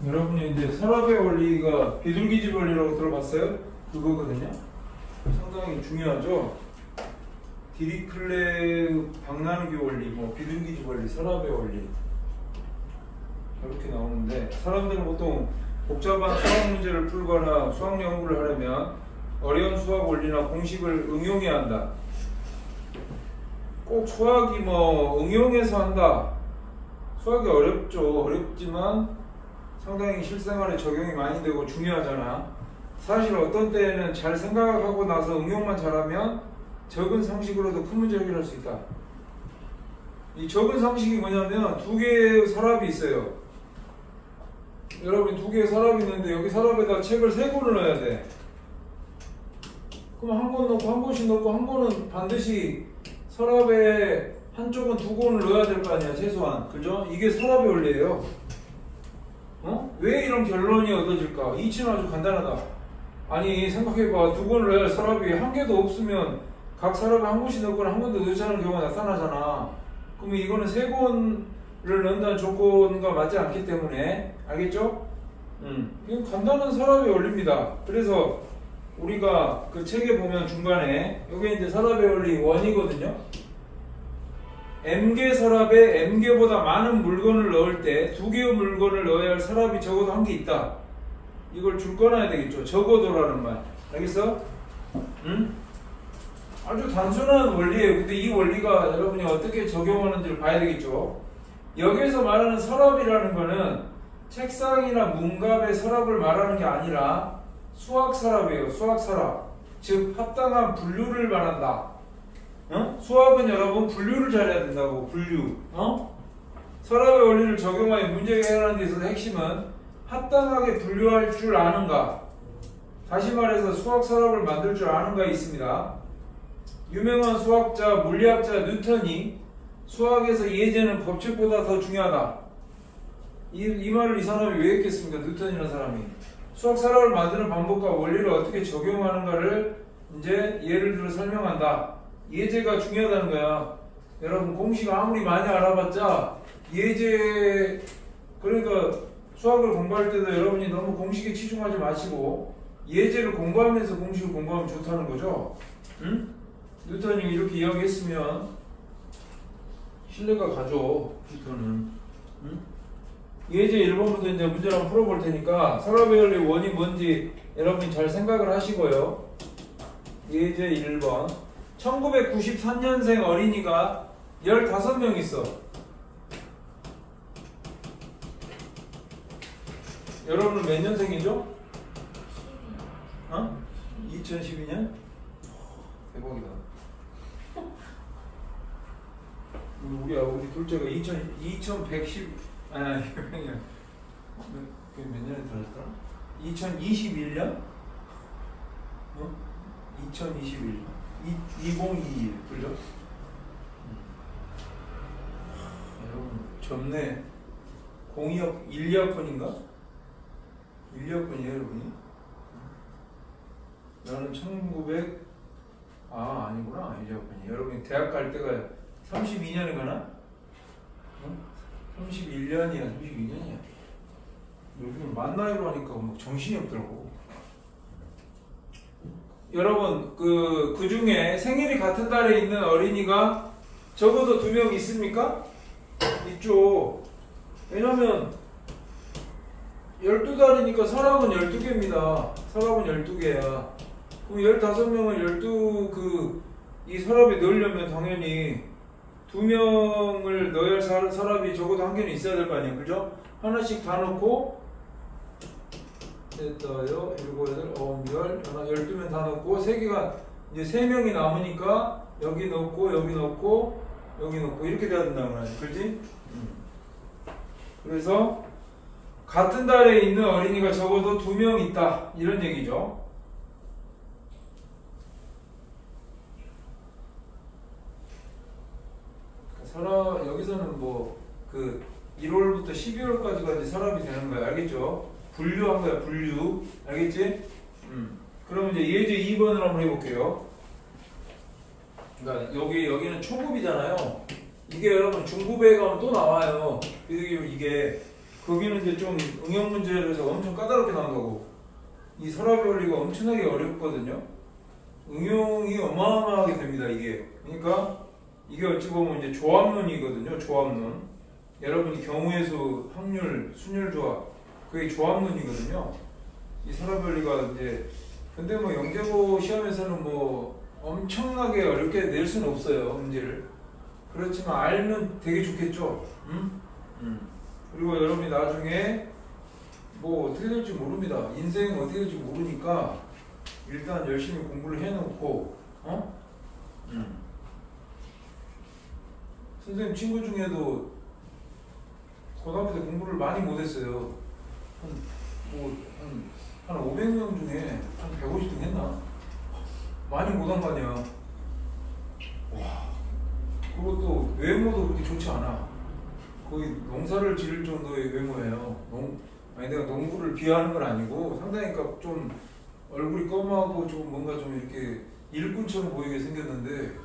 여러분이 이제 서랍의 원리가 비둘기집 원리라고 들어봤어요? 그거거든요. 상당히 중요하죠. 디리클레 박나누기 원리, 뭐 비둘기집 원리, 서랍의 원리 이렇게 나오는데, 사람들은 보통 복잡한 수학 문제를 풀거나 수학 연구를 하려면 어려운 수학 원리나 공식을 응용해야 한다. 꼭 수학이 뭐 응용해서 한다. 수학이 어렵죠. 어렵지만 상당히 실생활에 적용이 많이 되고 중요하잖아. 사실 어떤 때에는 잘 생각하고 나서 응용만 잘하면 적은 상식으로도 큰 문제 해결할 수 있다. 이 적은 상식이 뭐냐면 두 개의 서랍이 있어요. 여러분 두 개의 서랍이 있는데 여기 서랍에다 책을 3권을 넣어야 돼. 그럼 한 권 넣고 한 권씩 넣고 한 권은 반드시 서랍에 한쪽은 2권을 넣어야 될 거 아니야 최소한. 그죠? 이게 서랍의 원리예요. 왜 이런 결론이 얻어질까? 이치는 아주 간단하다. 아니 생각해봐. 2권을 넣어야 할 서랍이 한 개도 없으면 각 서랍에 한 권씩 넣거나 한 권도 넣지 않은 경우가 나타나잖아. 그러면 이거는 3권을 넣는다는 조건과 맞지 않기 때문에. 알겠죠? 이건 간단한 서랍의 원리입니다. 그래서 우리가 그 책에 보면 중간에 여기 이제 서랍의 원리 1이거든요. M개 서랍에 M개보다 많은 물건을 넣을 때 2개의 물건을 넣어야 할 서랍이 적어도 1개 있다. 이걸 줄 꺼놔야 되겠죠. 적어도라는 말. 알겠어? 아주 단순한 원리예요. 근데 이 원리가 여러분이 어떻게 적용하는지를 봐야 되겠죠. 여기서 말하는 서랍이라는 거는 책상이나 문갑의 서랍을 말하는 게 아니라 수학 서랍이에요. 수학 서랍. 즉 합당한 분류를 말한다. 수학은 여러분 분류를 잘해야 된다고. 분류. 서랍의 원리를 적용하여 문제 해결하는 데 있어서 핵심은 합당하게 분류할 줄 아는가. 다시 말해서 수학 서랍을 만들 줄 아는가 있습니다. 유명한 수학자, 물리학자 뉴턴이 수학에서 예제는 법칙보다 더 중요하다. 이 말을 이 사람이 왜 했겠습니까? 뉴턴이라는 사람이. 수학 서랍을 만드는 방법과 원리를 어떻게 적용하는가를 이제 예를 들어 설명한다. 예제가 중요하다는 거야. 여러분 공식 아무리 많이 알아봤자 예제, 그러니까 수학을 공부할 때도 여러분이 너무 공식에 치중하지 마시고 예제를 공부하면서 공식을 공부하면 좋다는 거죠. 뉴턴이 이렇게 이야기했으면 신뢰가 가죠. 뉴턴은. 예제 1번부터 이제 문제를 한번 풀어볼 테니까 서랍의 원리 1이 뭔지 여러분이 잘 생각을 하시고요. 예제 1번. 1993년생 어린이가 15명 있어. 여러분은 몇 년생이죠? 2012년? 대박이다. 우리 둘째가 2110, 아니, 몇 년에 들었더라? 2021년? 2021. 2021. 그죠? 여러분, 젊네. 1,2학번인가? 1,2학번이에요, 여러분이? 나는 아니구나. 1,2학번이. 여러분이 대학 갈 때가 32년에 가나? 31년이야, 32년이야. 요즘 만 나이로 하니까 막 정신이 없더라고. 여러분, 그 중에 생일이 같은 달에 있는 어린이가 적어도 2명 있습니까? 있죠. 왜냐면 12달이니까 서랍은 12개입니다. 서랍은 12개야. 그럼 15명을 이 서랍에 넣으려면 당연히 2명을 넣어야 할 서랍이 적어도 1개는 있어야 될 거 아니에요. 그죠? 하나씩 다 넣고 됐다요. 7, 8, 9, 10, 12명 다 넣고 3개가 이제 3명이 남으니까 여기 넣고 여기 넣고 여기 넣고 이렇게 돼야 된다는 거야. 그렇지? 그래서 같은 달에 있는 어린이가 적어도 2명 있다. 이런 얘기죠. 서랍, 여기서는 뭐, 1월부터 12월까지가 서랍이 되는 거야. 알겠죠? 분류한 거야, 분류. 알겠지? 그럼 이제 예제 2번을 한번 해볼게요. 그러니까 여기는 초급이잖아요. 이게 여러분 중급에 가면 또 나와요. 이게 거기는 이제 좀 응용 문제에서 엄청 까다롭게 나온다고. 이 서랍 원리가 엄청나게 어렵거든요. 응용이 어마어마하게 됩니다, 이게. 그러니까 이게 어찌 보면 이제 조합론이거든요, 조합론. 여러분이 경우의 수, 확률, 순열 조합, 그게 조합론이거든요. 이 서랍 원리가 이제, 근데 뭐 영재고 시험에서는 뭐 엄청나게 어렵게 낼 수는 없어요, 문제를. 그렇지만 알면 되게 좋겠죠. 응? 그리고 여러분이 나중에 뭐 어떻게 될지 모릅니다. 인생이 어떻게 될지 모르니까 일단 열심히 공부를 해놓고, 선생님 친구 중에도 고등학교 때 공부를 많이 못했어요. 한 500명 중에 한 150등 했나? 많이 못한 거 아니야. 와. 그리고 또 외모도 그렇게 좋지 않아. 거의 농사를 지을 정도의 외모예요. 아니 내가 농부를 비하하는 건 아니고 상당히 좀 얼굴이 검하고 좀 뭔가 좀 이렇게 일꾼처럼 보이게 생겼는데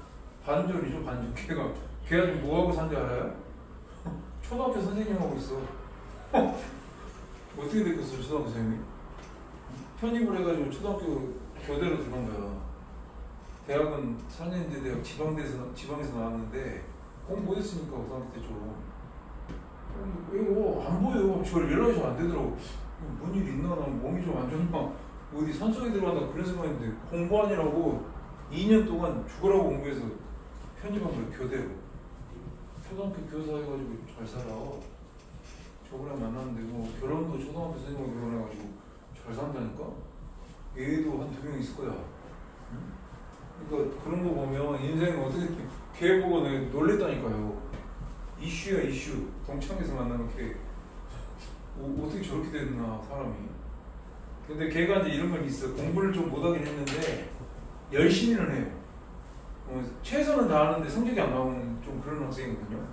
반전이죠, 반전. 걔가 지금 뭐하고 산지 알아요? 초등학교 선생님하고 있어. 어떻게 됐겠어, 초등학교 선생님이? 편입을 해가지고 초등학교 교대로 들어간 거야. 대학은 4년제 대학 지방에서 나왔는데 공부 못했으니까 고등학교 때 좀. 이거 안 보여요. 저를 연락이 잘 안 되더라고. 뭔 일 있나? 나 몸이 좀 안 좋나? 어디 산속에 들어간다 그런 생각했는데 공부하느라고 2년 동안 죽으라고 공부해서 편입한 거예요, 교대로. 초등학교 교사 해가지고 잘 살아. 저번에 만났는데 뭐 결혼도 초등학교 선생님하고 결혼해가지고 잘 산다니까? 얘도 한 2명 있을 거야. 그러니까 그런 거 보면 인생이 어떻게 걔 보고 내가 놀랬다니까요. 이슈야, 이슈. 동창에서 만나면 걔 어떻게 저렇게 됐나 사람이. 근데 걔가 이제 이런 건 있어. 공부를 좀 못하긴 했는데 열심히는 해요. 최선은 다하는데 성적이 안 나오는 좀 그런 학생이거든요.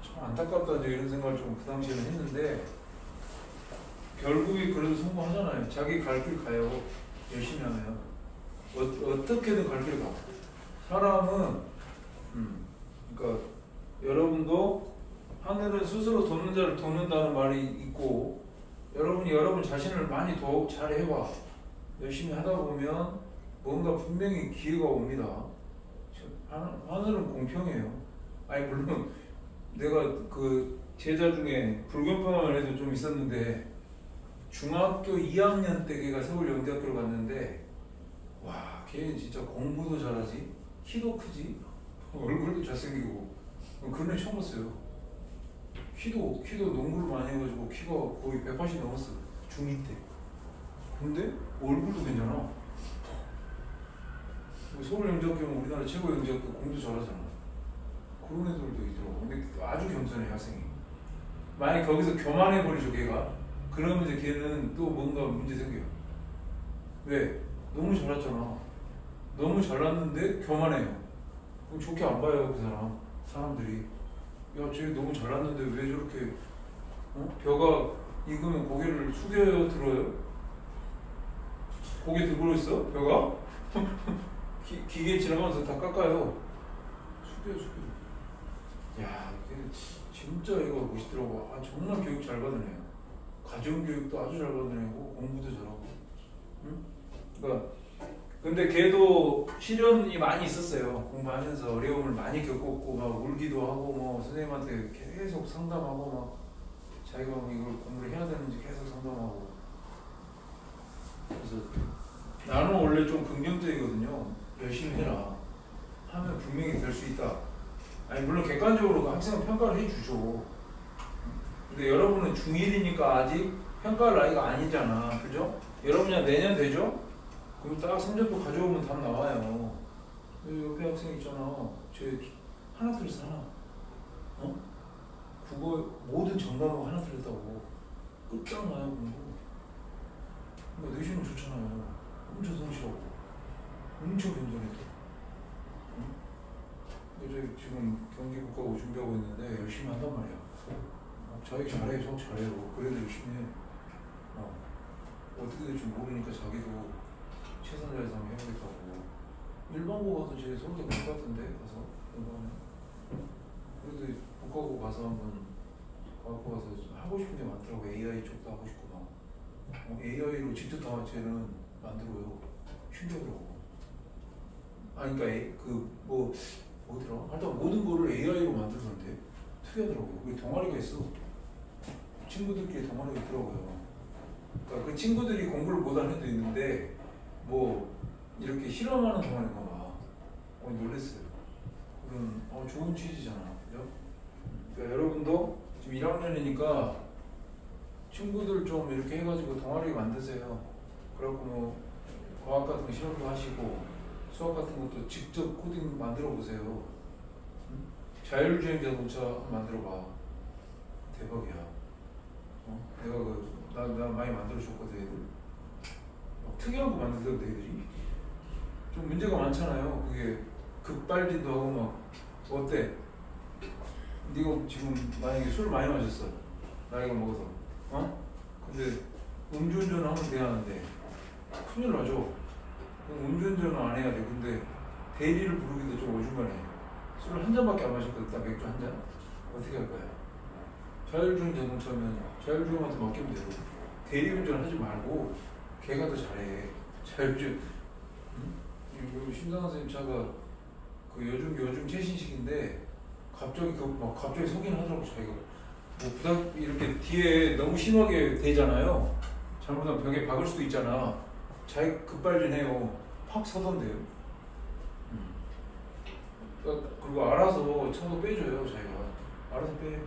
좀 안타깝다 이제 이런 생각을 좀 그 당시에는 했는데 결국에 그래도 성공하잖아요. 자기 갈 길 가요. 열심히 하면. 어떻게든 갈 길 가. 사람은 그러니까 여러분도 하늘은 스스로 돕는 자를 돕는다는 말이 있고 여러분이 여러분 자신을 많이 더 잘 해봐. 열심히 하다 보면 뭔가 분명히 기회가 옵니다. 하늘은 공평해요. 아니 물론 내가 그 제자 중에 불공평한 애도 좀 있었는데 중학교 2학년 때 걔가 서울영대학교를 갔는데 와 걔는 진짜 공부도 잘하지 키도 크지 얼굴도 잘생기고 그런 애 처음 봤어요. 키도 농구를 많이 해가지고 키가 거의 180 넘었어. 중2 때. 근데 얼굴도 괜찮아. 서울영재학교는 우리나라 최고 영재학교 공부 잘하잖아. 그런 애들도 있더라고. 근데 아주 겸손해 학생이. 만약에 거기서 교만해버리죠 걔가. 그러면 이제 걔는 또 뭔가 문제 생겨요. 왜? 너무 잘났잖아. 너무 잘났는데 교만해요. 그럼 좋게 안 봐요 그 사람들이. 야 쟤 너무 잘났는데 왜 저렇게 벼가 익으면 고개를 숙여요 들어요? 고개 들고 있어? 벼가? 기계 지나가면서 다 깎아요. 숙여. 야, 진짜 이거 멋있더라고. 아, 정말 교육 잘 받은 애요. 가정교육도 아주 잘 받은 애고 공부도 잘하고. 응? 그러니까 근데 걔도 시련이 많이 있었어요. 공부하면서 어려움을 많이 겪었고 막 울기도 하고 뭐 선생님한테 계속 상담하고 막 자기가 이걸 공부를 해야 되는지 계속 상담하고. 그래서 나는 원래 좀 긍정적이거든요. 열심히 해라. 하면 분명히 될 수 있다. 아니 물론 객관적으로 학생은 평가를 해주죠. 근데 여러분은 중1이니까 아직 평가할 나이가 아니잖아. 그죠? 여러분이 내년 되죠? 그럼 딱 성적표 가져오면 답 나와요. 옆에 학생 있잖아. 쟤 하나 틀렸어 하나. 국어 모든 전과목 하나 틀렸다고. 끝장나요 공부. 그러니까 내신은 좋잖아요. 엄청 성실하고. 엄청 겸손해도. 이제 지금 경기 국가고 준비하고 있는데 열심히 한단 말이야. 자기 잘해, 저 잘해요. 그래도 열심히 해. 어떻게 될지 모르니까 자기도 최선을 다해서 한번 해야겠다고. 일반고 가서 제 서울대 갈 것 같은데 가서 이번에. 그래도 국가고 가서 한번 갖고 가서 하고 싶은 게 많더라고. AI 쪽도 하고 싶고 막 AI로 직접 다 쟤는 만들어요. 신기하더라고. 아니 그러니까 그 뭐더라? 하여튼 모든 거를 AI로 만들었는데 특이하더라고요. 우리 동아리가 있어. 친구들끼리 동아리가 있더라고요. 그러니까 그 친구들이 공부를 못하는 애도 있는데 뭐 이렇게 실험하는 동아리인가 봐. 놀랬어요. 그런 좋은 취지잖아. 그죠? 그러니까 여러분도 지금 1학년이니까 친구들 좀 이렇게 해가지고 동아리 만드세요. 그래갖고 뭐 과학 같은 거 실험도 하시고 수학 같은 것도 직접 코딩 만들어 보세요. 자율주행 자동차 만들어 봐. 대박이야. 내가 나 많이 만들어 줬거든 애들. 특이한 거 만들던데 애들이. 좀 문제가 많잖아요. 그게 급발진도 하고 막 어때? 네가 지금 만약에 술 많이 마셨어. 나이가 먹어서. 근데 음주운전 하면 돼야하는데 큰일 나죠. 음주운전은 안 해야 돼. 근데 대리를 부르기도 좀 어중간해. 술을 한 잔밖에 안 마셨거든. 나 맥주 한 잔. 어떻게 할 거야? 자율주행 자동차면 자율주행한테 맡기면 되고 대리운전 하지 말고 걔가 더 잘해. 자율주행. 응? 심상한 선생님 차가 그 요즘 최신식인데 갑자기 갑자기 서긴 하더라고. 자기가 뭐 부닥 이렇게 뒤에 너무 심하게 되잖아요. 잘못하면 벽에 박을 수도 있잖아. 자기 급발진해요. 팍 서던데요. 그리고 알아서 차도 빼줘요. 자기가 알아서 빼.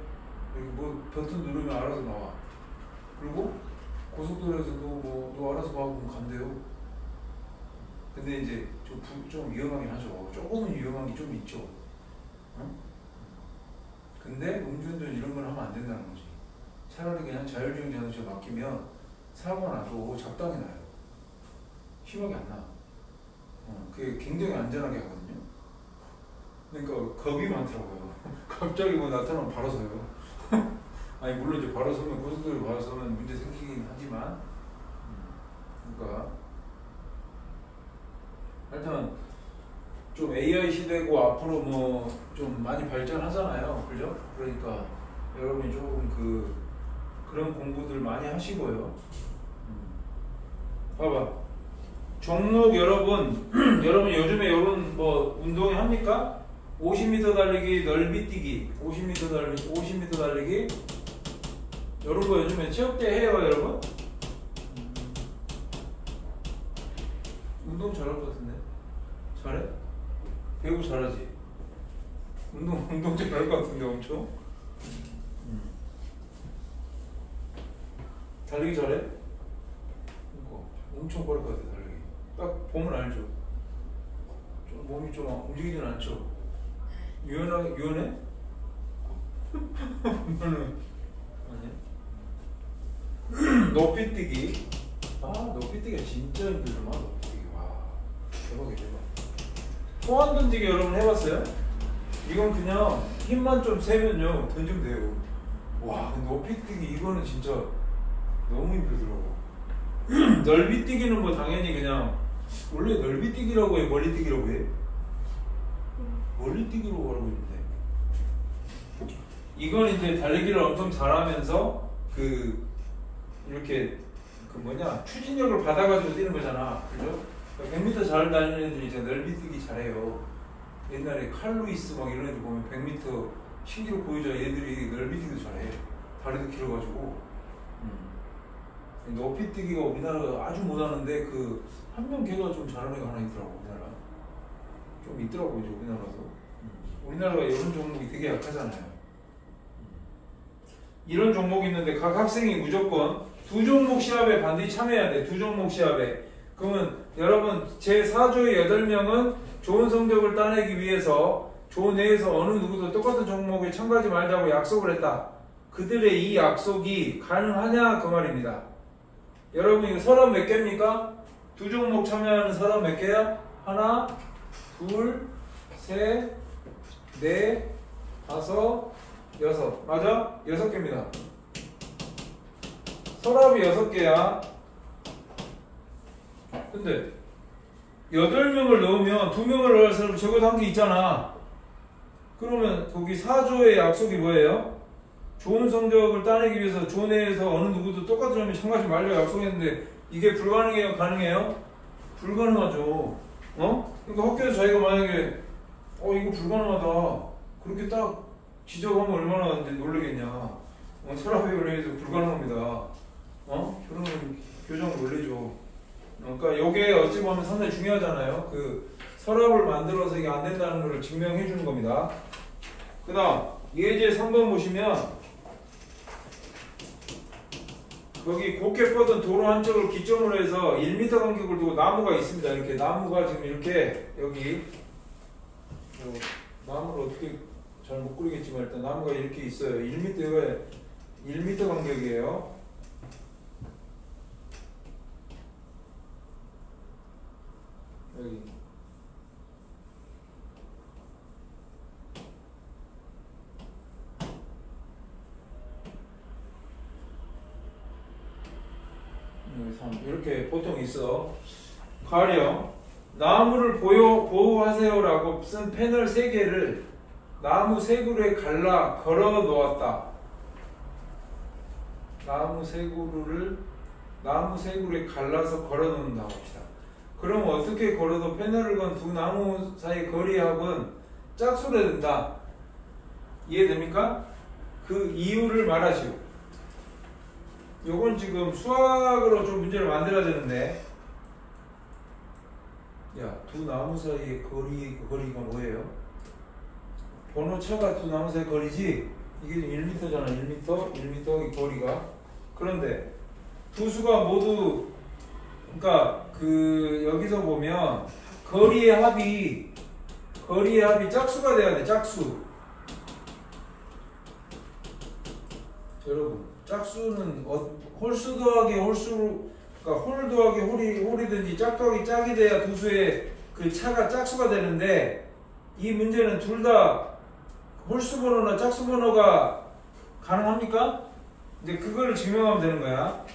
여기 뭐 버튼 누르면 알아서 나와. 그리고 고속도로에서도 너 알아서 가고 간대요. 근데 이제 좀 위험하긴 하죠. 조금은 위험한 게 좀 있죠. 근데 음주운전 이런 건 하면 안 된다는 거지. 차라리 그냥 자율주행 자동차 맡기면 사고 나도 적당히 나요. 심하게 안 나. 그게 굉장히 안전하게 하거든요. 그러니까 겁이 많더라고요. 갑자기 뭐 나타나면 바로 서요. 아니 물론 이제 바로 서면 고속도로에 바로 서면 문제 생기긴 하지만 그러니까 하여튼 좀 AI 시대고 앞으로 뭐 좀 많이 발전하잖아요. 그죠? 그러니까 여러분이 조금 그런 공부들 많이 하시고요. 봐봐. 종목 여러분 요즘에 이런 뭐 운동회 합니까? 50m 달리기, 넓이 뛰기, 50m 달리기 이런 거 요즘에 체육대 해요, 여러분? 운동 잘할 것 같은데? 잘해? 배구 잘하지? 운동 잘할 것 같은데 엄청? 달리기 잘해? 그러니까 엄청 빠를 것 같아. 달리기 딱 보면 알죠. 좀 몸이 좀 움직이진 않죠. 유연해? 아니. 높이뛰기. 높이뛰기가 진짜 힘들더만. 높이뛰기. 와, 대박이야, 대박. 소환 던지기 여러분 해봤어요? 이건 그냥 힘만 좀 세면요 던지면 돼요. 와, 높이뛰기 이거는 진짜 너무 힘들더라고. 넓이뛰기는 뭐 당연히 그냥 원래 넓이뛰기라고 해, 멀리뛰기라고 해? 멀리뛰기로 하고 있는데 이건 이제 달리기를 엄청 잘하면서 이렇게 추진력을 받아가지고 뛰는 거잖아. 그죠? 100m 잘 달리는 애들이 이제 넓이뛰기 잘해요. 옛날에 칼루이스 막 이런 애들 보면 100m 신기록 보여줘. 얘들이 넓이뛰기도 잘해. 다리도 길어가지고. 높이뛰기가 우리나라가 아주 못하는데 한 명 걔가 좀 잘하는 애가 하나 있더라고. 우리나라 좀 있더라고. 이제 우리나라도 우리나라가 이런 종목이 되게 약하잖아요. 이런 종목이 있는데 각 학생이 무조건 2종목 시합에 반드시 참여해야 돼. 2종목 시합에. 그러면 여러분 제4조의 8명은 좋은 성적을 따내기 위해서 조 내에서 어느 누구도 똑같은 종목에 참가하지 말자고 약속을 했다. 그들의 이 약속이 가능하냐 그 말입니다. 여러분 이거 서랍 몇 개입니까? 2종목 참여하는 서랍 몇 개야? 하나, 둘, 셋, 넷, 다섯, 여섯. 맞아? 6개입니다. 서랍이 6개야. 근데 8명을 넣으면 2명을 넣을 사람 적어도 한 개 있잖아. 그러면 거기 4조의 약속이 뭐예요? 좋은 성적을 따내기 위해서 조내에서 어느 누구도 똑같은 점에 참가하지 말려 약속했는데 이게 불가능해요? 가능해요? 불가능하죠. 그러니까 학교에서 자기가 만약에 이거 불가능하다 그렇게 딱 지적하면 얼마나 이제 놀라겠냐. 서랍에 올려서 불가능합니다. 그러면 교정 놀리죠. 그러니까 이게 어찌 보면 상당히 중요하잖아요. 그 서랍을 만들어서 이게 안 된다는 걸 증명해 주는 겁니다. 그 다음 예제 3번 보시면 거기 곧게 뻗은 도로 한쪽을 기점으로 해서 1m 간격을 두고 나무가 있습니다. 이렇게 나무가 지금 이렇게 여기 나무를 어떻게 잘 못 그리겠지만 일단 나무가 이렇게 있어요. 1m 간격이에요. 여기 이렇게 보통 있어. 가령 나무를 보호하세요라고 쓴 패널 3개를 나무 3그루에 갈라 걸어 놓았다. 나무 3그루에 갈라서 걸어 놓는다고 합시다. 그럼 어떻게 걸어도 패널을 건 두 나무 사이 거리합은 짝수로 된다. 이해됩니까? 그 이유를 말하시오. 요건 지금 수학으로 좀 문제를 만들어야 되는데, 두 나무 사이의 거리가 뭐예요? 번호차가 두 나무 사이 거리지? 이게 1m잖아. 1m 이 거리가. 그런데 두 수가 모두, 그러니까 여기서 보면 거리의 합이 짝수가 돼야 돼. 짝수. 여러분, 짝수는 홀수 더하기 홀수, 그러니까 홀 더하기 홀이든지 짝 더하기 짝이 돼야 두 수의 그 차가 짝수가 되는데, 이 문제는 둘 다 홀수 번호나 짝수 번호가 가능합니까? 이제 그거를 증명하면 되는 거야.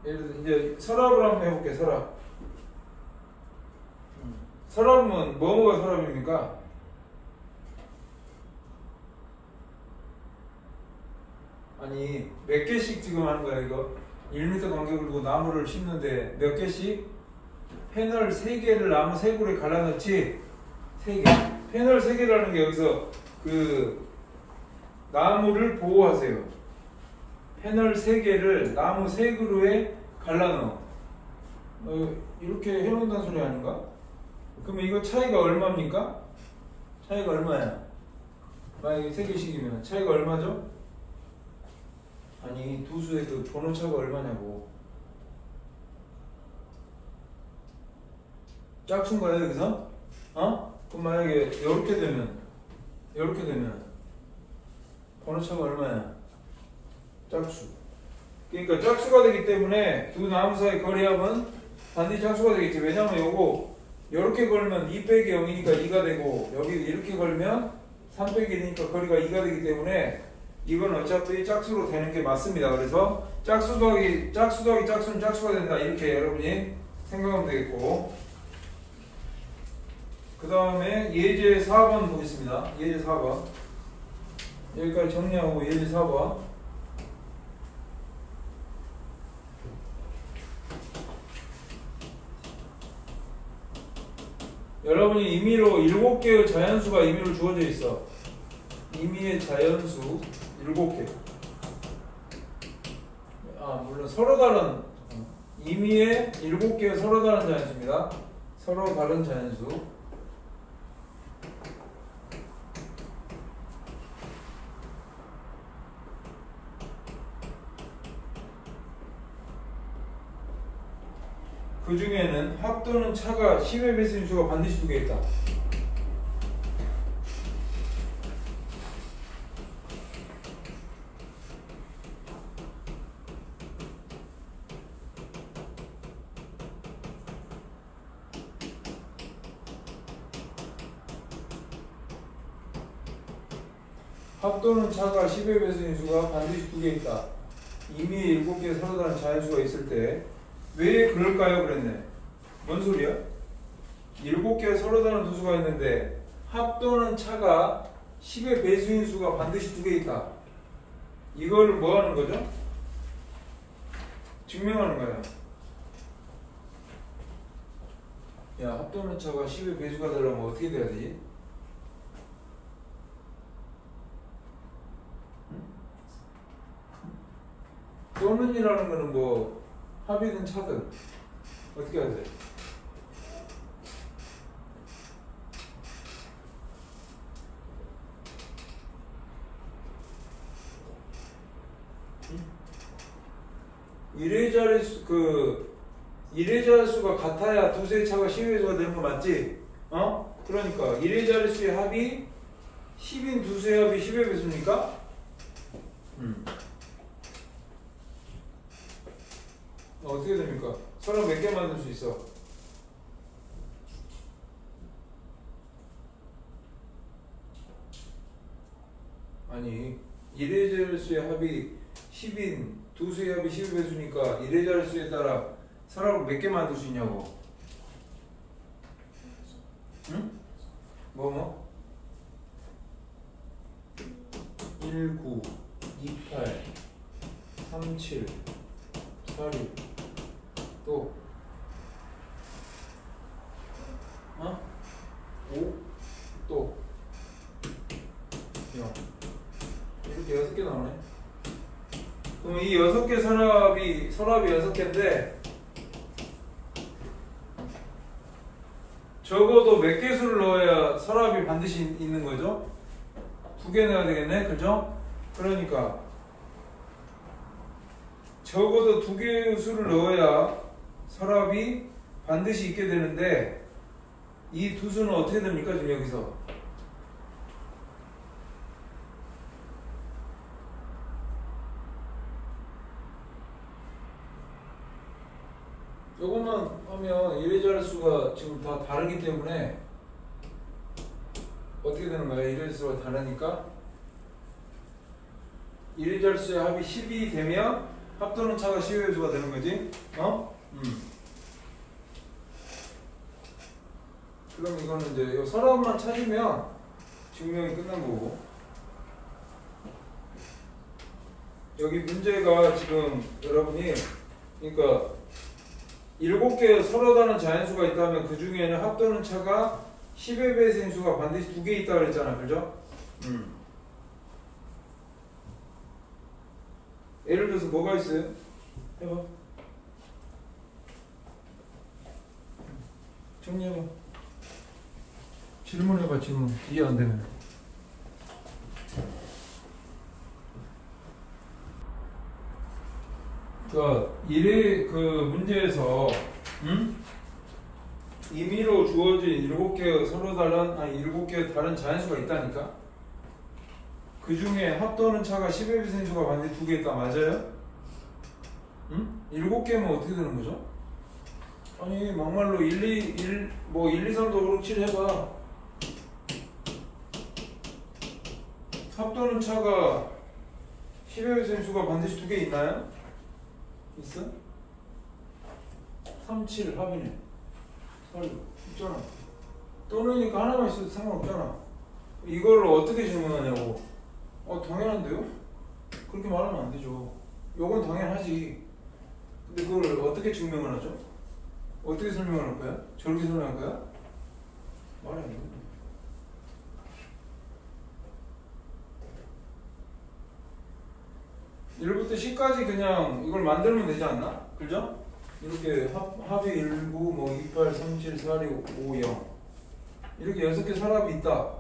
예를 들어 이제 서랍을 한번 해볼게. 서랍은 뭐가 서랍입니까? 아니 몇 개씩 지금 하는 거야 이거? 1m 간격을 두고 나무를 심는데 몇 개씩? 패널 3개를 나무 3그루에 갈라놓지? 3개. 패널 3개라는 게 여기서 나무를 보호하세요. 패널 3개를 나무 3그루에 갈라넣어. 이렇게 해놓는다는 소리 아닌가? 그러면 이거 차이가 얼마입니까? 차이가 얼마야? 만약에 3개씩이면 차이가 얼마죠? 아니 두 수의 그 번호차가 얼마냐고. 짝수인 거야 여기서? 그럼 만약에 이렇게 되면 번호차가 얼마야? 짝수. 그러니까 짝수가 되기 때문에 두 나무 사이 거리합은 반드시 짝수가 되겠지. 왜냐면 요거 이렇게 걸면 2 빼기 0이니까 2가 되고, 여기 이렇게 걸면 3 빼기 1이니까 거리가 2가 되기 때문에 이건 어차피 짝수로 되는 게 맞습니다. 그래서 짝수 더하기 짝수는 짝수가 된다. 이렇게 여러분이 생각하면 되겠고, 그 다음에 예제 4번 보겠습니다. 예제 4번 여기까지 정리하고 예제 4번. 여러분이 임의로 7개의 자연수가 임의로 주어져 있어. 임의의 자연수 7개. 물론 서로 다른 임의의 7개의 서로 다른 자연수입니다. 서로 다른 자연수. 그 중에는 합 또는 차가 10의 배수인 수가 반드시 2개 있다. 합 또는 차가 10의 배수인 수가 반드시 2개 있다. 이미 7개의 서로 다른 자연수가 있을 때 왜 그럴까요? 그랬네. 뭔 소리야? 7개의 서로 다른 두 수가 있는데 합 또는 차가 10의 배수인 수가 반드시 2개 있다. 이걸 뭐 하는 거죠? 증명하는 거야. 야, 합동연차가 10의 배수가 되려면 어떻게 돼야 되지? 또는이라는 거는 뭐 합이든 차든 어떻게 해야 돼? 일의 자릿수가 같아야 두수의 차가 10의 배수가 되는 거 맞지? 그러니까 일의 자릿수의 합이 10인 두수의 합이 10의 배수니까 어떻게 됩니까? 서로 몇 개 만들 수 있어? 아니, 일의 자릿수의 합이 10인 두수의 합이 10의 배수니까 일의 자릿수에 따라 서랍을 몇 개 만들 수 있냐고. 응? 뭐? 1, 9, 2, 8, 3, 7, 4, 6 또 5 또 0 이렇게 6개 나오네. 그럼 이 6개 서랍이 6개인데 적어도 몇 개수를 넣어야 서랍이 반드시 있는 거죠? 2개 넣어야 되겠네, 그죠? 그러니까 적어도 2개의 수를 넣어야 서랍이 반드시 있게 되는데 이 두 수는 어떻게 됩니까? 지금 여기서 요것만 하면 일의 자릿수가 지금 다 다르기 때문에 어떻게 되는 거예요? 일의 자릿수가 다르니까 일의 자릿수의 합이 10이 되면 합도는 차가 10의 배수가 되는 거지? 그럼 이거는 이제 이 서랍만 찾으면 증명이 끝난 거고, 여기 문제가 지금 여러분이 그러니까 7개 서로 다른 자연수가 있다면 그 중에는 합도는 차가 10의 배수인 수가 반드시 2개 있다고 그랬잖아, 그죠? 예를 들어서 뭐가 있어요? 해봐. 정리해봐. 질문해봐, 질문. 이해 안 되면. 그러니까 그 문제에서 임의로 주어진 7개 서로 다른 7개 다른 자연수가 있다니까. 그 중에 합도는 차가 10의 배수인 수가 반드시 2개 있다. 맞아요? 7개면 어떻게 되는 거죠? 아니 막말로 1, 2, 3도 그렇고 7 해봐. 합도는 차가 10의 배수인 수가 반드시 2개 있나요? 있어? 3, 7 합이네. 4, 6 있잖아. 또는이니까 하나만 있어도 상관없잖아. 이걸 어떻게 질문하냐고. 당연한데요? 그렇게 말하면 안 되죠. 요건 당연하지. 근데 그걸 어떻게 증명을 하죠? 어떻게 설명을 할 거야? 저렇게 설명할 거야? 말이 안 돼. 1부터 10까지 그냥 이걸 만들면 되지 않나? 그죠? 이렇게 합이 1, 9, 뭐 2, 8, 3, 7, 4, 6, 5, 0 이렇게 6개 서랍이 있다.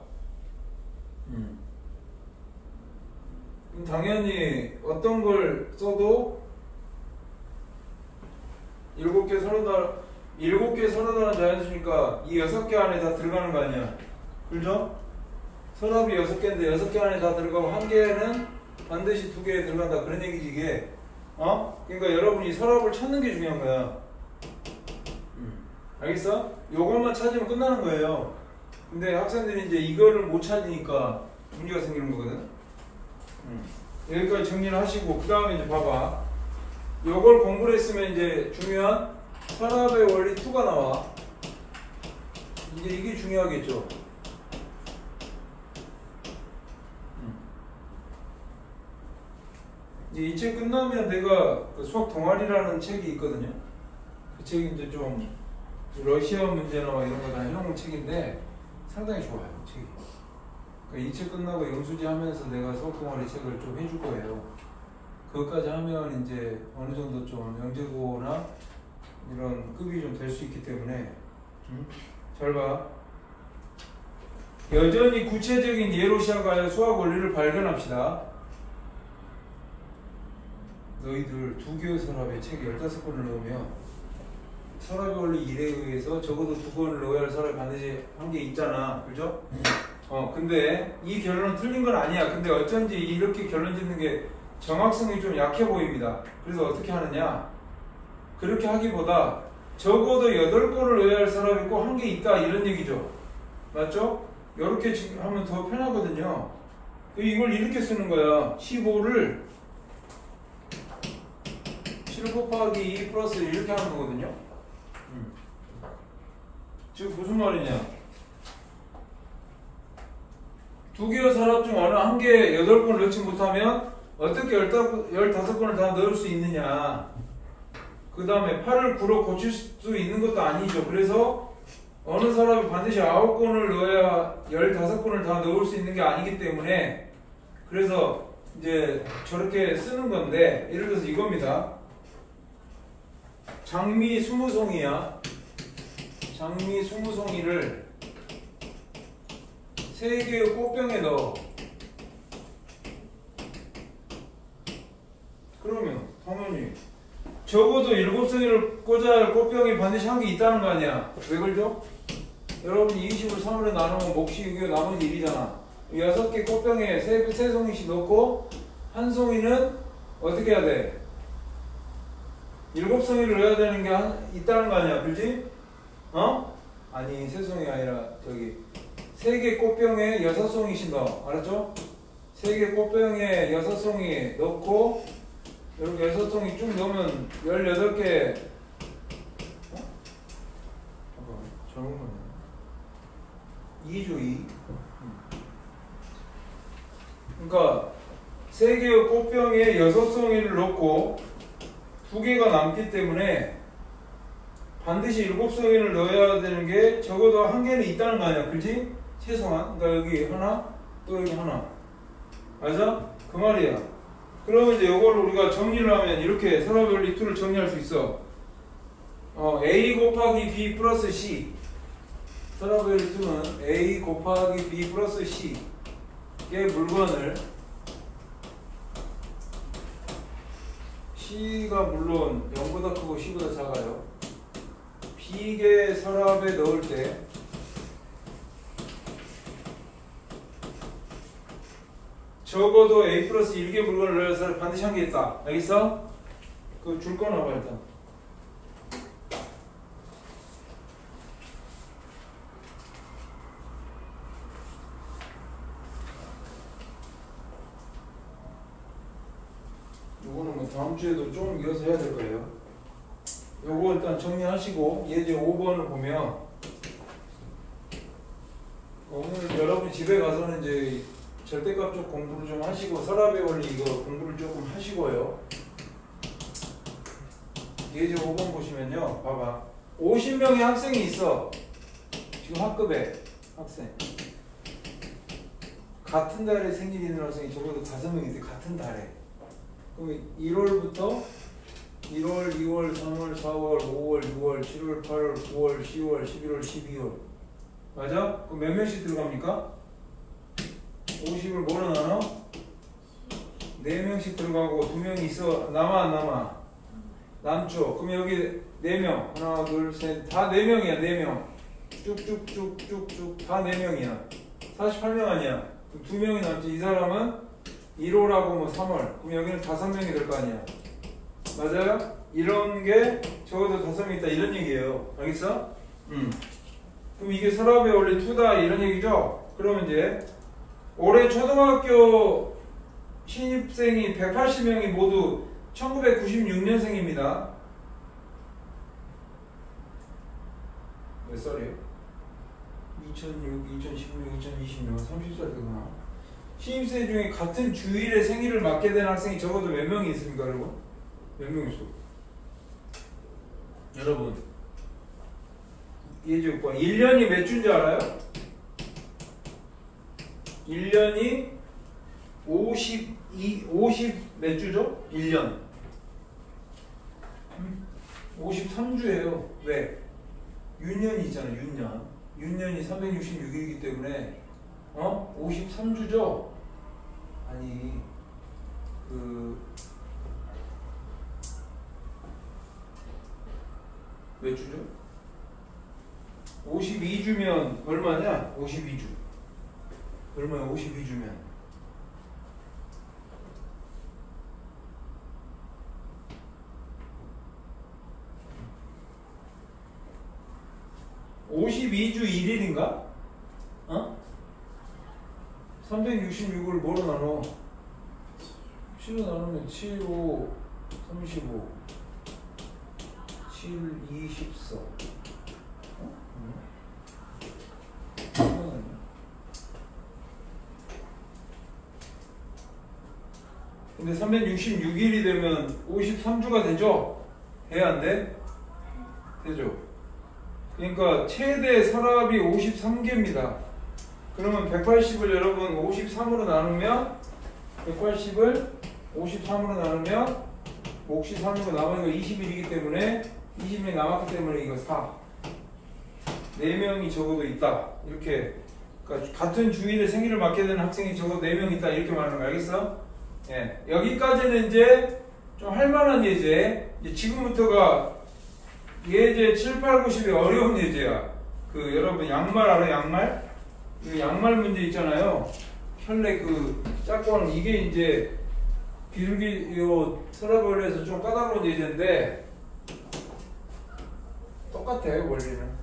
그럼 당연히 어떤 걸 써도 7개 서로 다른 자연수니까 이 6개 안에 다 들어가는 거 아니야. 그죠? 서랍이 6개인데 6개 안에 다 들어가고 한 개는 반드시 2개에 들어간다. 그런 얘기지 이게. 그러니까 여러분이 서랍을 찾는 게 중요한 거야. 알겠어? 요것만 찾으면 끝나는 거예요. 근데 학생들이 이제 이거를 못 찾으니까 문제가 생기는 거거든. 여기까지 정리를 하시고 그 다음에 이제 봐봐. 요걸 공부를 했으면 이제 중요한 서랍의 원리 2가 나와. 이제 이게 중요하겠죠. 이제 이 책 끝나면 내가 그 수학 동아리라는 책이 있거든요. 그 책이 이제 좀 러시아 문제나 이런 거 다 해놓은 책인데 상당히 좋아요, 책이. 그러니까 이 책 끝나고 영수지 하면서 내가 수학 동아리 책을 좀 해줄 거예요. 그것까지 하면 이제 어느 정도 좀 영재고나 이런 급이 좀 될 수 있기 때문에 잘 봐. 여전히 구체적인 예로 시작하여 수학 원리를 발견합시다. 너희들 두개의 서랍에 책 15권을 넣으면 서랍의 원리 1에 의해서 적어도 2권을 넣어야 할 서랍이 반드시 한 개 있잖아. 그죠? 근데 이 결론은 틀린 건 아니야. 근데 어쩐지 이렇게 결론 짓는 게 정확성이 좀 약해 보입니다. 그래서 어떻게 하느냐? 그렇게 하기보다 적어도 8권을 넣어야 할 서랍이 꼭 한 개 있다 이런 얘기죠. 맞죠? 이렇게 지금 하면 더 편하거든요. 이걸 이렇게 쓰는 거야. 15를 7 곱하기 2 플러스 이렇게 하는 거거든요. 지금 무슨 말이냐? 두 개의 서랍 중 어느 한 개에 8권을 넣지 못하면 어떻게 15권을 다 넣을 수 있느냐? 그 다음에 8을 9로 고칠 수 있는 것도 아니죠. 그래서 어느 서랍에 반드시 9권을 넣어야 15권을 다 넣을 수 있는 게 아니기 때문에 그래서 이제 저렇게 쓰는 건데 예를 들어서 이겁니다. 장미 20송이야. 장미 20송이를 3개의 꽃병에 넣어. 그러면 당연히 적어도 7송이를 꽂아야 할 꽃병이 반드시 한 개 있다는 거 아니야. 왜 그러죠? 여러분이 20을 3으로 나누면 몫이 6이고 나머지 1이잖아. 6개 꽃병에 3송이씩 넣고 한 송이는 어떻게 해야 돼? 7송이를 넣어야 되는 게 있다는 거 아니야. 그렇지? 아니 3송이 아니라 저기 3개 꽃병에 6송이씩 넣어. 알았죠? 3개 꽃병에 6송이 넣고 이렇게 6송이 쭉 넣으면 18개 잘못 넣었네. 2죠 2. 그러니까 3개의 꽃병에 6송이를 넣고 2개가 남기 때문에 반드시 7송이를 넣어야 되는 게 적어도 한 개는 있다는 거 아니야. 그렇지? 최소한. 그러니까 여기 하나 또 여기 하나. 맞아? 그 말이야. 그러면 이제 이걸 우리가 정리를 하면 이렇게 서랍의 원리 2를 정리할 수 있어. A 곱하기 B 플러스 C. 서랍의 원리 2는 A 곱하기 B 플러스 C의 물건을 C가 물론 0보다 크고 C보다 작아요. B개 서랍에 넣을 때 적어도 A 플러스 1개 물건을 넣어서 반드시 한 개 있다. 알겠어? 그거 줄 거나 봐 일단. 요거는 뭐 다음 주에도 좀 이어서 해야 될 거예요. 요거 일단 정리하시고 예제 5번을 보면 오늘 여러분 집에 가서는 이제 절대값 쪽 공부를 좀 하시고 서랍의 원리 이거 공부를 조금 하시고요. 예제 5번 보시면요. 봐봐. 50명의 학생이 있어. 지금 학급에 학생. 같은 달에 생일이 있는 학생이 적어도 5명 있어. 같은 달에. 그럼 1월부터 1월, 2월, 3월, 4월, 5월, 6월, 7월, 8월, 9월, 10월, 11월, 12월. 맞아? 그럼 몇 명씩 들어갑니까? 50을 뭐로 나눠? 4명씩 들어가고 2명이 있어. 남아 안 남아? 남죠. 그럼 여기 4명. 하나, 둘, 셋. 다 4명이야. 4명. 쭉쭉쭉쭉쭉 다 4명이야. 48명 아니야. 그럼 2명이 남지. 이 사람은 1호라고 뭐 3월. 그럼 여기는 5명이 될 거 아니야. 맞아요? 이런 게 적어도 5명 있다. 이런 얘기예요. 알겠어? 그럼 이게 서랍의 원리 2다. 이런 얘기죠? 그러면 이제 올해 초등학교 신입생이 180명이 모두 1996년생입니다. 몇 살이에요? 2006, 2016, 2020년 30살 되구나. 신입생 중에 같은 주일에 생일을 맞게 된 학생이 적어도 몇 명이 있습니까, 여러분? 몇 명 있어? 여러분, 예제요건 1년이 몇 주인지 알아요? 1년이 50 몇 주죠? 1년 53주예요. 왜? 윤년이 있잖아요. 윤년이 366일이기 때문에 53주죠? 아니 몇 주죠? 52주면 얼마냐? 52주 얼마야? 52주면 52주 1일인가? 366을 뭐로 나눠? 7로 나누면 7, 5, 35 7, 2, 14 근데 366일이 되면 53주가 되죠? 해야 안 돼? 되죠? 그러니까 최대 서랍이 53개입니다. 그러면 180을 여러분 53으로 나누면 180을 53으로 나누면 몫이 3이고 나머지가 20일이기 때문에 20일이 남았기 때문에 이거 4 4명이 적어도 있다. 이렇게 그러니까 같은 주일에 생일을 맞게 되는 학생이 적어도 4명 있다. 이렇게 말하는 거 알겠어? 예, 여기까지는 이제 좀 할만한 예제. 이제 지금부터가 예제 7, 8, 9, 10이 어려운 예제야. 여러분 양말 알아요? 양말? 이 양말 문제 있잖아요. 현래 짝꿍 이게 이제 비둘기 서랍원에서 좀 까다로운 예제인데 똑같아요 원리는.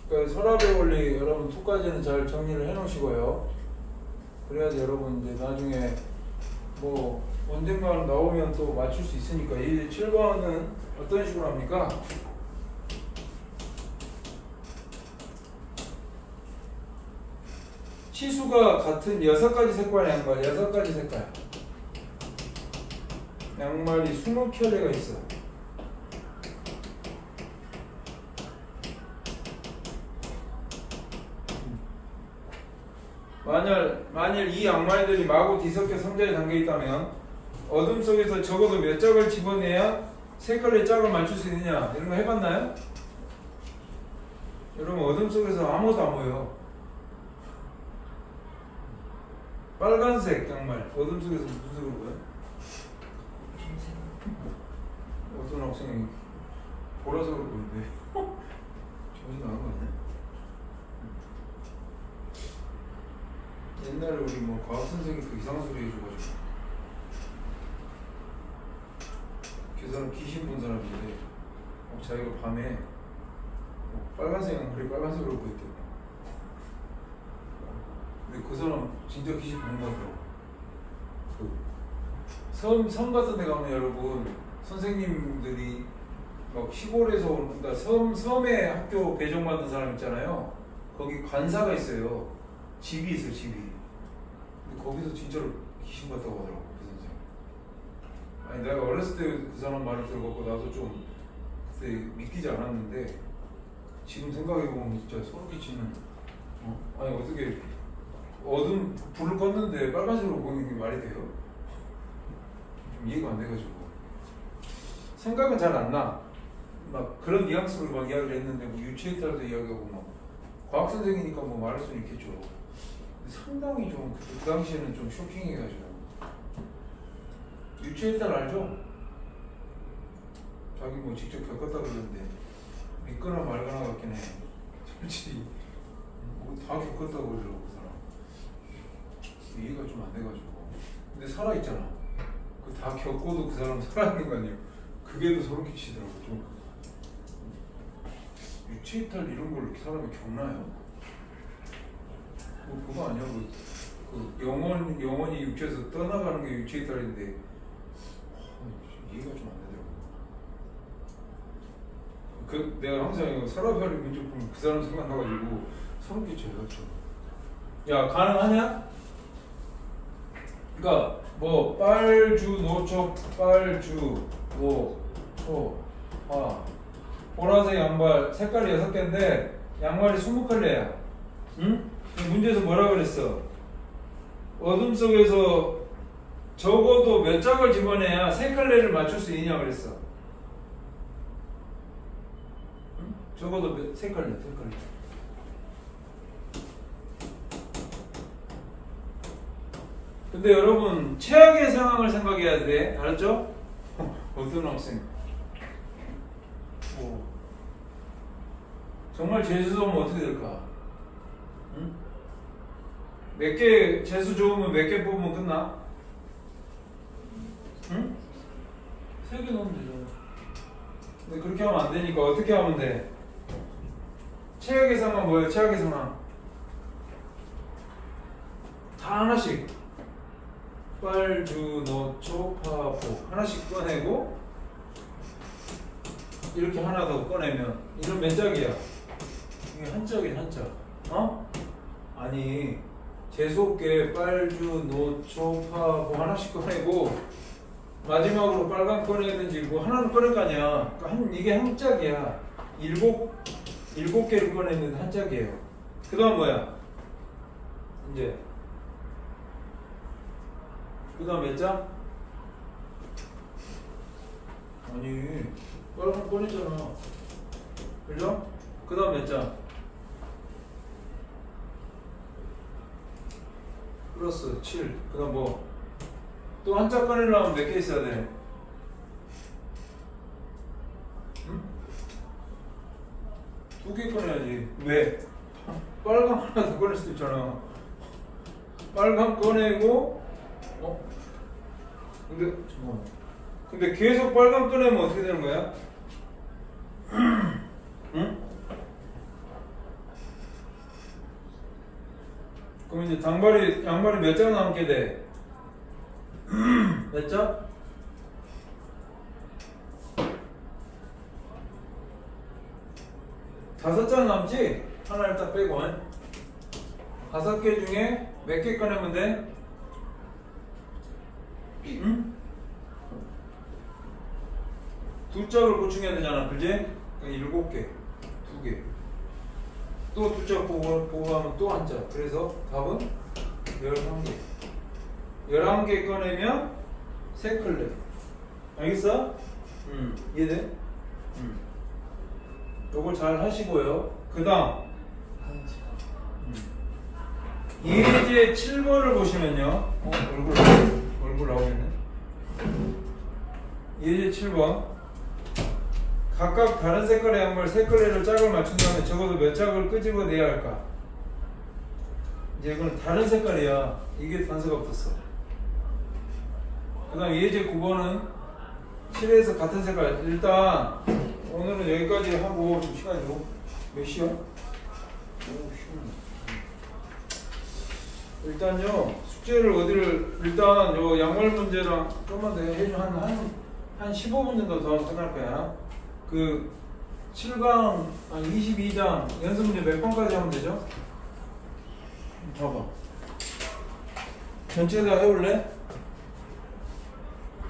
그러니까 서랍의 원리 여러분 2까지는 잘 정리를 해 놓으시고요. 그래야지 여러분 이제 나중에 뭐 언젠가 나오면 또 맞출 수 있으니까. 이 7번은 어떤 식으로 합니까? 치수가 같은 6가지 색깔의 양말, 6가지 색깔 양말이 20켤레가 있어. 만일 이 양말들이 마구 뒤섞여 상자에 담겨 있다면 어둠 속에서 적어도 몇 짝을 집어내야 색깔의 짝을 맞출 수 있느냐? 이런 거 해봤나요? 여러분 어둠 속에서 아무것도 안 보여. 빨간색 양말 어둠 속에서 무슨 색으로 보여? 어떤 학생이 보라색으로 보이는데 정신 나간 거 아니야? 옛날에 우리 뭐 과학 선생님이 이상한 소리 해줘가지고 그 사람 귀신 본 사람인데 자기가 밤에 빨간색 양말이 빨간색으로 보였대요. 근데 그 사람 진짜 귀신 본 거 같더라고. 섬 같은 데 가면 여러분 선생님들이 막 시골에서 오는, 그러니까 섬에 학교 배정받은 사람 있잖아요. 거기 관사가 있어요. 집이 있어요, 집이. 근데 거기서 진짜로 귀신 봤다고 하더라고, 그 선생님. 아니, 내가 어렸을 때 그 사람 말을 들어갖고 나도 좀 그때 믿기지 않았는데 지금 생각해보면 진짜 소름 끼치는. 아니, 어떻게 어둠 불을 껐는데 빨간색으로 보이는 게 말이 돼요? 좀 이해가 안 돼가지고 생각은 잘 안 나. 막 그런 뉘앙스로 막 이야기를 했는데 뭐 유치에 따라서 이야기하고 막 과학 선생이니까 뭐 말할 수는 있겠죠. 근데 상당히 좀 그 당시에는 좀 쇼킹해가지고. 유치에 따라 알죠? 자기 뭐 직접 겪었다 그러는데 믿거나 말거나 같긴 해. 솔직히 뭐 다 겪었다고 그러더라고 그 사람. 이해가 좀 안 돼가지고. 근데 살아있잖아. 그 다 겪고도 그 사람 살아있는 거 아니에요. 그게 더 소름 끼치더라고. 좀 유체이탈 이런 걸 이렇게 사람이 겪나요? 뭐 그거 아니야? 그 영혼이 육체에서 떠나가는 게 유체이탈인데 이해가 좀 안 되더라고. 내가 항상 이거 서랍별이 문제 보면 그 사람 생각나가지고 소름 끼쳐요. 야, 가능하냐? 그러니까 뭐 빨주, 노초, 빨주, 노초, 화, 보라색 양말 색깔이 6개인데 양말이 20컬레야. 응? 문제에서 뭐라 그랬어? 어둠 속에서 적어도 몇 장을 집어내야 3컬레를 맞출 수 있냐 그랬어. 응? 적어도 3컬레. 근데 여러분 최악의 상황을 생각해야 돼. 알았죠? 어떤 학생? 정말 재수 좋으면 어떻게 될까? 응? 몇 개 재수 좋으면 몇 개 뽑으면 끝나? 응? 3개 넣으면 되잖아. 근데 그렇게 하면 안 되니까 어떻게 하면 돼? 최악의 상황 뭐예요? 최악의 상황 다 하나씩 빨주, 노초, 파포 하나씩 꺼내고 이렇게 하나 더 꺼내면 이런 몇 짝이야? 이게 한 짝이야, 한 짝. 어? 아니 재수없게 빨주, 노초, 파포 하나씩 꺼내고 마지막으로 빨강 꺼내든지 뭐 하나는 꺼낼 거 아니야. 그러니까 이게 한 짝이야. 일곱 개를 꺼냈는데 한 짝이에요. 그 다음 뭐야? 이제 그 다음 몇 장? 아니 빨강 꺼냈잖아. 그죠? 그 다음 몇 장? 플러스 7. 그 다음 뭐? 또 한 짝 꺼내려면 몇 개 있어야 돼? 응? 2개 꺼내야지. 왜? 빨강 하나 더 꺼낼 수도 있잖아. 빨강 꺼내고 근데 계속 빨강 꺼내면 어떻게 되는 거야? 응? 그럼 이제 양말이 몇 장 남게 돼? 몇 장? 다섯 장 남지? 하나를 딱 빼고 5개 중에 몇 개 꺼내면 돼? 응? 2짝을 보충해야 되잖아, 그지? 그러니까 7개, 2개. 또 2짝 보고 하면 또 한 짝. 그래서 답은 11개. 11개 꺼내면 3컬레. 알겠어? 이해돼? 요걸 잘 하시고요. 그 다음 예제 7번을 보시면요. 얼굴 나오겠네. 예제 7번. 각각 다른 색깔의 양말 3컬레를 짝을 맞춘 다음에 적어도 몇 짝을 끄집어내야 할까? 이제 이거는 다른 색깔이야. 이게 단서가 붙었어. 그 다음 예제 9번은 7에서 같은 색깔. 일단 오늘은 여기까지 하고 좀 시간이 몇 시야? 일단요 숙제를 일단 요 양말 문제랑 좀만 더 해줘. 한 15분 정도 더 하면 끝날 거야. 그 7강 22장 연습 문제 몇 번까지 하면 되죠? 봐봐. 전체 다 해볼래?